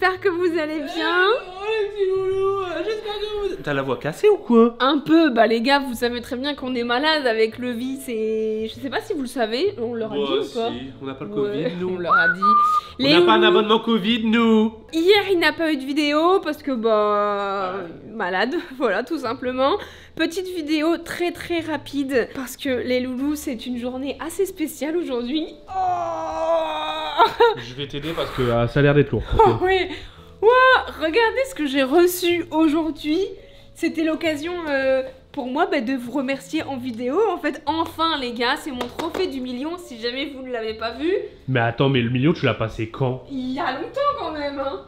j'espère que vous allez bien. Oh les petits loulous, j'espère que vous... T'as la voix cassée ou quoi? Un peu, bah les gars, vous savez très bien qu'on est malade avec le vice et... Je sais pas si vous le savez, on leur a dit ou pas? On n'a pas le Covid, nous. On leur a dit. On n'a pas un abonnement Covid, nous. Hier, il n'a pas eu de vidéo parce que, bah... malade, voilà, tout simplement. Petite vidéo très très rapide parce que les loulous, c'est une journée assez spéciale aujourd'hui. Oh Je vais t'aider parce que ça a l'air d'être lourd. Oh oui. Wow, regardez ce que j'ai reçu aujourd'hui. C'était l'occasion pour moi de vous remercier en vidéo. En fait, enfin les gars, c'est mon trophée du million si jamais vous ne l'avez pas vu. Mais attends, mais le million, tu l'as passé quand? Il y a longtemps quand même, hein.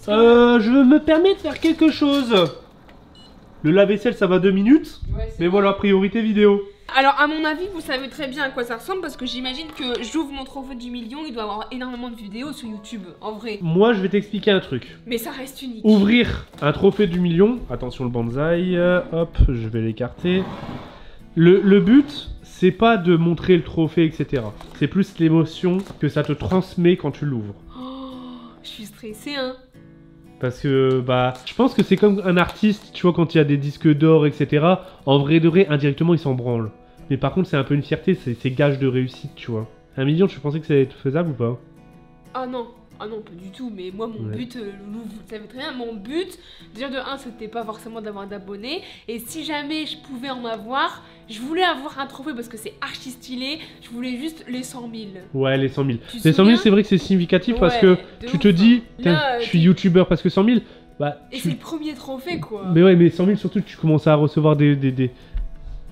Je me permets de faire quelque chose. Le lave-vaisselle, ça va 2 minutes. Ouais, mais voilà, priorité vidéo. Alors, à mon avis, vous savez très bien à quoi ça ressemble parce que j'imagine que j'ouvre mon trophée du million, il doit y avoir énormément de vidéos sur YouTube, en vrai. Moi, je vais t'expliquer un truc. Mais ça reste unique. Ouvrir un trophée du million. Attention le bonsaï. Hop, je vais l'écarter. Le but, c'est pas de montrer le trophée, etc. C'est plus l'émotion que ça te transmet quand tu l'ouvres. Oh, je suis stressée, hein. Parce que, bah, je pense que c'est comme un artiste, tu vois, quand il y a des disques d'or, etc. En vrai de vrai, indirectement, il s'en branle. Mais par contre, c'est un peu une fierté, c'est gage de réussite, tu vois. 1 million, tu pensais que ça allait être faisable ou pas? Ah non, pas du tout. Mais moi, mon but, Loulou, vous le savez très bien, mon but, déjà de 1, c'était pas forcément d'avoir d'abonnés. Et si jamais je pouvais en avoir, je voulais avoir un trophée parce que c'est archi stylé. Je voulais juste les 100 000. Ouais, les 100 000. Tu te Les 100 000, souviens c'est vrai que c'est significatif parce Ouais, que de tu ouf, te dis, hein. Là, je suis youtubeur parce que 100 000, bah... Et c'est le premier trophée, quoi. Mais ouais, mais 100 000, surtout, tu commences à recevoir des...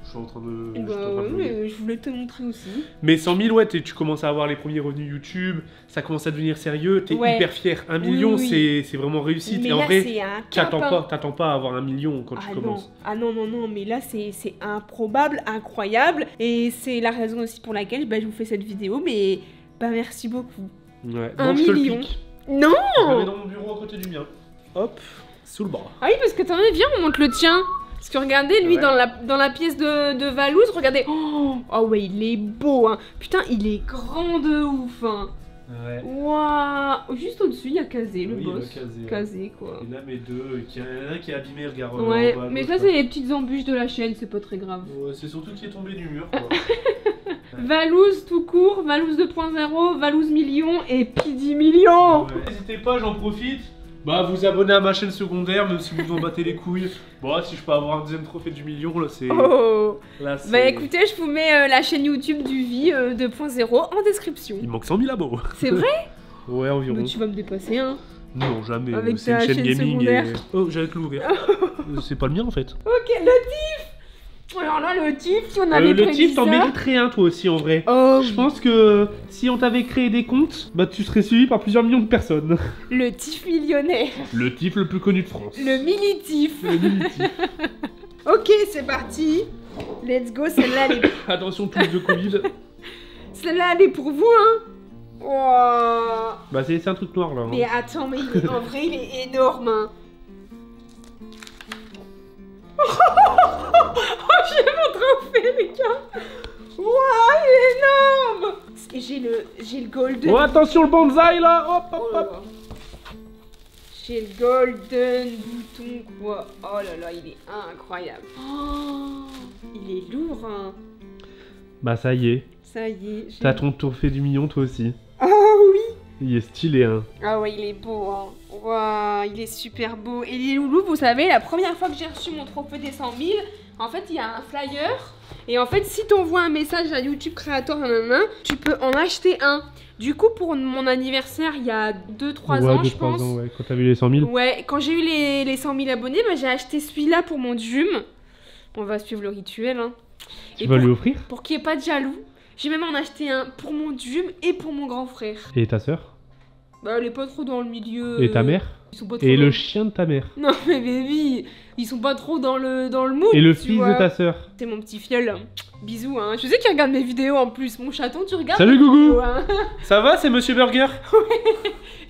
Je suis en train de... Bah oui, mais je voulais te montrer aussi. Mais 100 000, ouais, tu commences à avoir les premiers revenus YouTube, ça commence à devenir sérieux, t'es hyper fier. 1 million, oui. c'est vraiment réussite. Mais et en là, vrai, c'est un cap, t'attends pas à avoir 1 million quand tu commences. Non. Ah non, mais là, c'est improbable, incroyable. Et c'est la raison aussi pour laquelle je vous fais cette vidéo. Mais bah merci beaucoup. Ouais, 1 bon, je te le million. pique. Non. Je le mets dans mon bureau à côté du mien. Hop, sous le bras. Ah oui, parce que t'en es, viens, on monte le tien. Parce que regardez, lui, Ouais. dans la pièce de Valouz, regardez. Oh ouais, il est beau, hein. Putain, il est grand de ouf, hein. Ouais. Waouh. Juste au-dessus, il y a Kazé, le Oui, boss. le Kazé, Kazé, quoi. Il y en a mes deux, il y en a un qui est abîmé, regarde. Ouais, en bas à mais gauche, ça, là. c'est les petites embûches de la chaîne, c'est pas très grave. Ouais, c'est surtout qui est tombé du mur, quoi. Valouz tout court, Valouz 2.0, Valouz million et Pidi million. Ouais. N'hésitez pas, j'en profite. Bah, vous abonnez à ma chaîne secondaire, même si vous en battez les couilles. Bon, si je peux avoir un deuxième trophée du million, là, c'est... Oh. Là, c'est... Bah écoutez, je vous mets la chaîne YouTube du Vie 2.0 en description. Il manque 100 000 abos. C'est vrai? Ouais, environ. Mais tu vas me dépasser, hein. Non, jamais. Avec C'est une ta chaîne chaîne gaming secondaire. et... Oh, j'allais te l'ouvrir. C'est pas le mien, en fait. Ok, le TIF. Alors là, le TIF, si on avait Le prédit TIF, t'en ça... mériterais un, toi aussi, en vrai. Oh, Je pense que si on t'avait créé des comptes, bah tu serais suivi par plusieurs millions de personnes. le TIF millionnaire. Le TIF le plus connu de France. Le mini-TIF. Le mini-TIF. Ok, c'est parti. Let's go, celle-là, elle est... Attention, touche de Covid. Celle-là, elle est pour vous, hein. Wow. Bah c'est un truc noir, là. hein. Mais attends, mais en vrai, il est énorme, hein. Oh, j'ai mon trophée, les gars. Waouh, il est énorme. Et j'ai le golden. Oh, attention, le bonsaï, là. Hop, hop, Oh là hop. là. J'ai le golden bouton, quoi. Oh là là, il est incroyable. Oh, il est lourd, hein. Bah ça y est. Ça y est. T'as ton trophée du million, toi aussi. Ah oui. Il est stylé, hein. Ah ouais, il est beau, hein. Waouh, il est super beau. Et les loulous, vous savez, la première fois que j'ai reçu mon trophée des 100 000, en fait, il y a un flyer. Et en fait, si t'envoies un message à YouTube Creator, tu peux en acheter un. Du coup, pour mon anniversaire, il y a 2-3 ans, je pense. Ans, ouais. Quand t'as vu les 100 000. Ouais, quand j'ai eu les 100 000 abonnés, bah, j'ai acheté celui-là pour mon Djum. On va suivre le rituel, hein. Tu vas lui offrir? Pour qu'il n'y ait pas de jaloux, j'ai même en acheté un pour mon Djum et pour mon grand frère. Et ta sœur? Bah, elle est pas trop dans le milieu. Et ta mère? Ils sont pas trop Et dans... le chien de ta mère? Non, mais baby, ils sont pas trop dans le mood. Et le tu fils vois. de ta sœur? C'est mon petit fiole. Bisous, hein. Je sais qu'il regarde mes vidéos en plus. Mon chaton, tu regardes? Salut, mes Gougou. vidéos, hein. Ça va, c'est Monsieur Burger?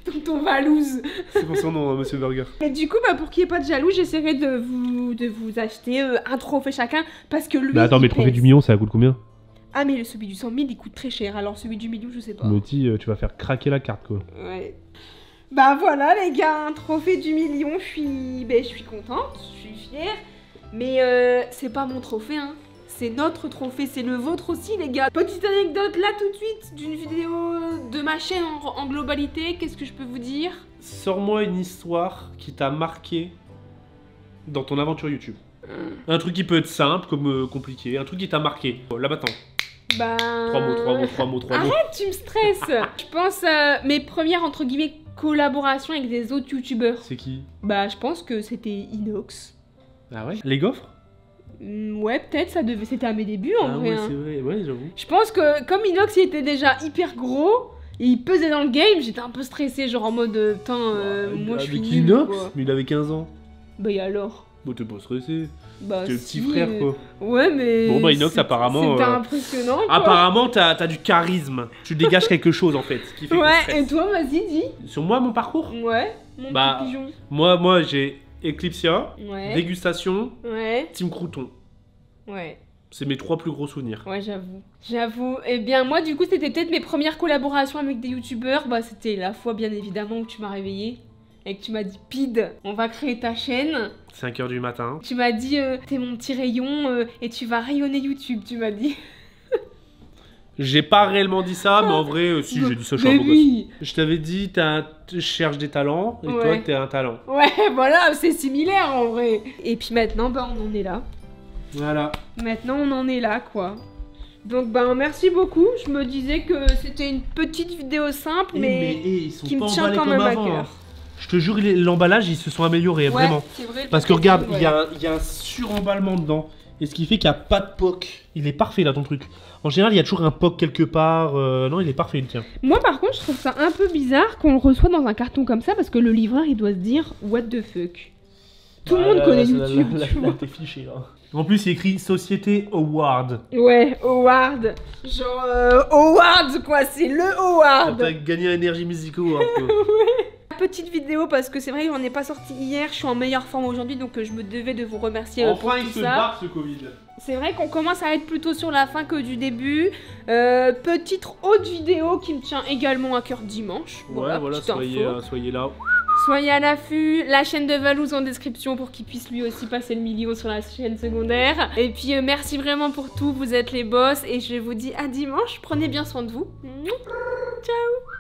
Tonton Valouz. C'est pour son nom, hein, Monsieur Burger. Et du coup, bah, pour qu'il n'y ait pas de jaloux, j'essaierai de vous acheter un trophée chacun. Parce que lui. Bah attends, mais il trophée pèse. du million, ça coûte combien? Ah, mais celui du 100 000, il coûte très cher. Alors celui du million, je sais pas. Me dis, tu vas faire craquer la carte, quoi. Ouais. Bah voilà les gars, un trophée du million, je suis contente, je suis fière. Mais c'est pas mon trophée, hein. C'est notre trophée, c'est le vôtre aussi les gars. Petite anecdote là tout de suite d'une vidéo de ma chaîne en globalité, qu'est-ce que je peux vous dire? Sors-moi une histoire qui t'a marqué dans ton aventure YouTube. Un truc qui peut être simple comme compliqué, un truc qui t'a marqué. Là maintenant. Bah... 3 mots. Arrête, tu me stresses. Je pense mes premières entre guillemets collaborations avec des autres youtubeurs. C'est qui? Bah je pense que c'était Inox. Ah ouais? Les gaufres? Ouais, peut-être, c'était à mes débuts en vrai. Ouais, hein. c'est vrai, ouais, j'avoue. Je pense que comme Inox il était déjà hyper gros, et il pesait dans le game, j'étais un peu stressée, genre en mode putain, moi je suis avec nul, Inox, quoi. mais il avait 15 ans. Bah et alors? Bon, t'es pas stressé. Bah T'es le si, petit frère, quoi. Ouais, mais... Bon, bah Inox, apparemment... C'était impressionnant, quoi. Apparemment, t'as du charisme. Tu dégages quelque chose, en fait. Qui fait Ouais, qu'on stresse. et toi, vas-y, dis. Sur moi, mon parcours? Ouais, mon Bah, petit pigeon. Moi j'ai Eclipsia, Ouais. Dégustation, Ouais. Team Crouton. Ouais. C'est mes 3 plus gros souvenirs. Ouais, j'avoue. J'avoue. Eh bien, moi, du coup, c'était peut-être mes premières collaborations avec des youtubeurs. Bah, c'était la fois, bien évidemment, où tu m'as réveillée. Et que tu m'as dit, Pid, on va créer ta chaîne. 5 h du matin. Tu m'as dit, t'es mon petit rayon et tu vas rayonner YouTube, tu m'as dit. J'ai pas réellement dit ça, mais en vrai, si, j'ai dit ça, je suis un Mais beau gosse. oui. Je t'avais dit, tu cherches des talents, et toi, Ouais. t'es un talent. Ouais, voilà, c'est similaire en vrai. Et puis maintenant, bah, on en est là. Voilà. Maintenant, on en est là, quoi. Donc, ben, merci beaucoup. Je me disais que c'était une petite vidéo simple, mais ils sont qui pas me tient emballés quand comme même à avant, cœur. hein. Je te jure, l'emballage, ils se sont améliorés, Ouais, vraiment. c'est vrai. Parce que regarde, ouais. il y a un suremballement dedans. Et ce qui fait qu'il n'y a pas de POC. Il est parfait là ton truc. En général, il y a toujours un POC quelque part. Non, il est parfait, il tient. Moi, par contre, je trouve ça un peu bizarre qu'on le reçoit dans un carton comme ça parce que le livreur, il doit se dire what the fuck. Tout le monde connaît YouTube, tu vois. T'es fiché là. En plus, il est écrit Société Award. Ouais, Howard. Genre, Howard, quoi, c'est le Howard. T'as gagné un Energy Music Award, quoi. Petite vidéo parce que c'est vrai qu'on n'est pas sorti hier, je suis en meilleure forme aujourd'hui donc je me devais de vous remercier pour Enfin, il tout se ça. barre ce Covid. C'est vrai qu'on commence à être plutôt sur la fin que du début. Petite autre vidéo qui me tient également à cœur dimanche. Ouais, voilà, petite info. soyez là. Soyez à l'affût, la chaîne de Valouz en description pour qu'il puisse lui aussi passer le million sur la chaîne secondaire. Et puis merci vraiment pour tout, vous êtes les boss et je vous dis à dimanche, prenez bien soin de vous. Ciao.